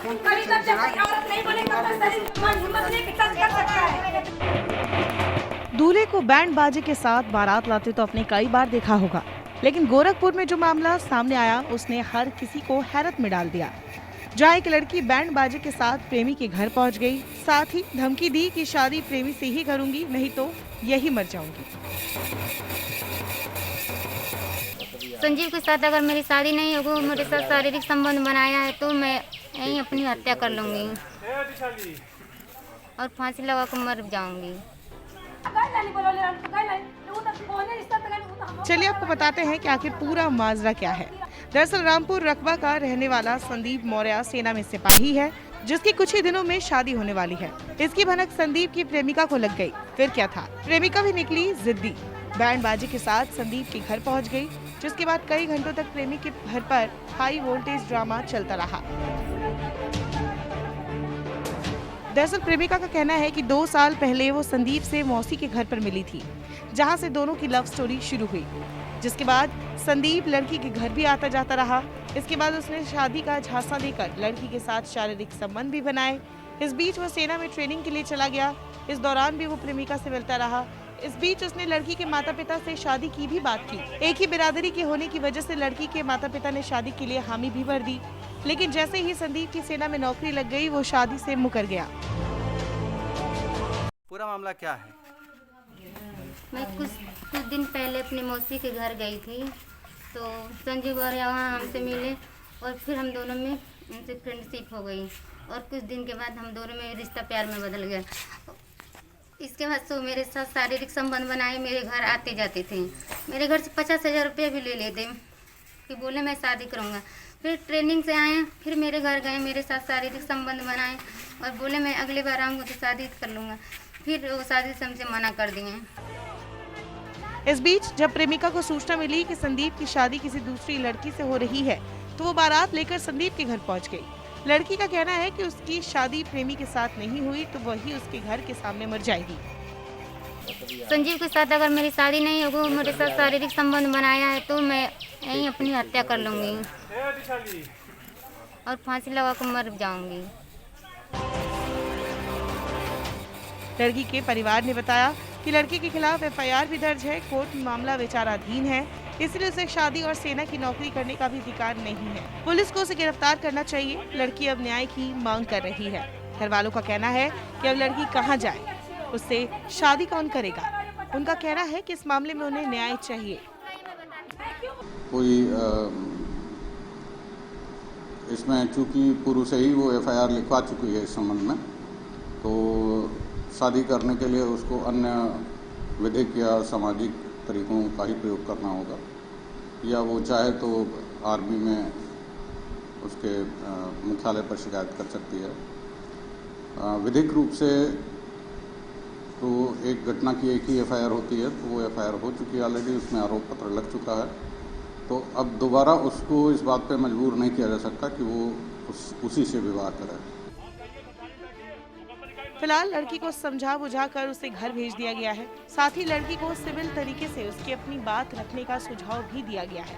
कभी तक जब कोई औरत नहीं बोलेगी तब तक शरीर मन हिम्मत नहीं टच कर सकता है। दूल्हे को बैंड बाजे के साथ बारात लाते तो आपने कई बार देखा होगा, लेकिन गोरखपुर में जो मामला सामने आया उसने हर किसी को हैरत में डाल दिया। जहाँ एक लड़की बैंड बाजे के साथ प्रेमी के घर पहुंच गई, साथ ही धमकी दी कि शादी प्रेमी से ही करूंगी, नहीं तो यही मर जाऊंगी। संजीव के साथ अगर मेरी शादी नहीं होगी, मेरे साथ शारीरिक संबंध बनाया है तो मैं यहीं अपनी हत्या कर लूंगी और फांसी लगा कर मर जाऊंगी। चलिए आपको बताते हैं कि आखिर पूरा माजरा क्या है। दरअसल रामपुर रकबा का रहने वाला संदीप मौर्य सेना में सिपाही है, जिसकी कुछ ही दिनों में शादी होने वाली है। इसकी भनक संदीप की प्रेमिका को लग गई। फिर क्या था, प्रेमिका भी निकली जिद्दी, बैंड बाजे के साथ संदीप के घर पहुंच गई, जिसके बाद कई घंटों तक प्रेमी के घर पर हाई वोल्टेज ड्रामा चलता रहा। दरअसल प्रेमिका का कहना है कि 2 साल पहले वो संदीप से मौसी के घर पर मिली थी, जहां से दोनों की लव स्टोरी शुरू हुई। जिसके बाद संदीप लड़की के घर भी आता जाता रहा। इसके बाद उसने शादी का झांसा देकर लड़की के साथ शारीरिक संबंध भी बनाए। इस बीच वो सेना में ट्रेनिंग के लिए चला गया। इस दौरान भी वो प्रेमिका से मिलता रहा। इस बीच उसने लड़की के माता पिता से शादी की भी बात की। एक ही बिरादरी के होने की वजह से लड़की के माता पिता ने शादी के लिए हामी भी भर दी, लेकिन जैसे ही संदीप की सेना में नौकरी लग गई, वो शादी से मुकर गया। पूरा मामला क्या है? मैं कुछ दिन पहले अपनी मौसी के घर गई थी, तो संजीव और वहाँ हमसे मिले और फिर हम दोनों में उनसे फ्रेंडशिप हो गई और कुछ दिन के बाद हम दोनों में रिश्ता प्यार में बदल गया। इसके बाद से मेरे साथ शारीरिक संबंध बनाए, मेरे घर आते जाते थे। मेरे घर से 50,000 रुपये भी ले लेते कि बोले मैं शादी करूँगा। फिर ट्रेनिंग से आए, फिर मेरे घर गए, मेरे साथ शारीरिक संबंध बनाए और बोले मैं अगली बार आऊँगा तो शादी कर लूँगा। फिर वो शादी से हमसे मना कर दिए। इस बीच जब प्रेमिका को सूचना मिली कि संदीप की शादी किसी दूसरी लड़की से हो रही है, तो वो बारात लेकर संदीप के घर पहुंच गई। लड़की का कहना है कि उसकी शादी प्रेमी के साथ नहीं हुई तो वही उसके घर के सामने मर जाएगी। संजीव के साथ अगर मेरी शादी नहीं होगी, मेरे साथ शारीरिक संबंध बनाया है तो मैं यहीं अपनी हत्या कर लूंगी और फांसी लगा कर मर जाऊंगी। लड़की के परिवार ने बताया कि लड़की के खिलाफ एफआईआर भी दर्ज है। कोर्ट में मामला विचाराधीन है, इसलिए उसे शादी और सेना की नौकरी करने का भी अधिकार नहीं है। पुलिस को उसे गिरफ्तार करना चाहिए। लड़की अब न्याय की मांग कर रही है। घर वालों का कहना है कि अब लड़की कहां जाए, उससे शादी कौन करेगा। उनका कहना है कि इस मामले में उन्हें न्याय चाहिए। कोई इसमें चूंकि पूर्व से ही वो एफआईआर लिखवा चुकी है इस संबंध में, तो शादी करने के लिए उसको अन्य विधिक या सामाजिक तरीकों का ही प्रयोग करना होगा, या वो चाहे तो आर्मी में उसके मुख्यालय पर शिकायत कर सकती है। विधिक रूप से तो एक घटना की एक ही एफआईआर होती है, तो वो एफआईआर हो चुकी है ऑलरेडी, उसमें आरोप पत्र लग चुका है। तो अब दोबारा उसको इस बात पे मजबूर नहीं किया जा सकता कि वो उसी से विवाह करे। फिलहाल लड़की को समझा बुझा कर उसे घर भेज दिया गया है। साथ ही लड़की को सिविल तरीके से उसकी अपनी बात रखने का सुझाव भी दिया गया है।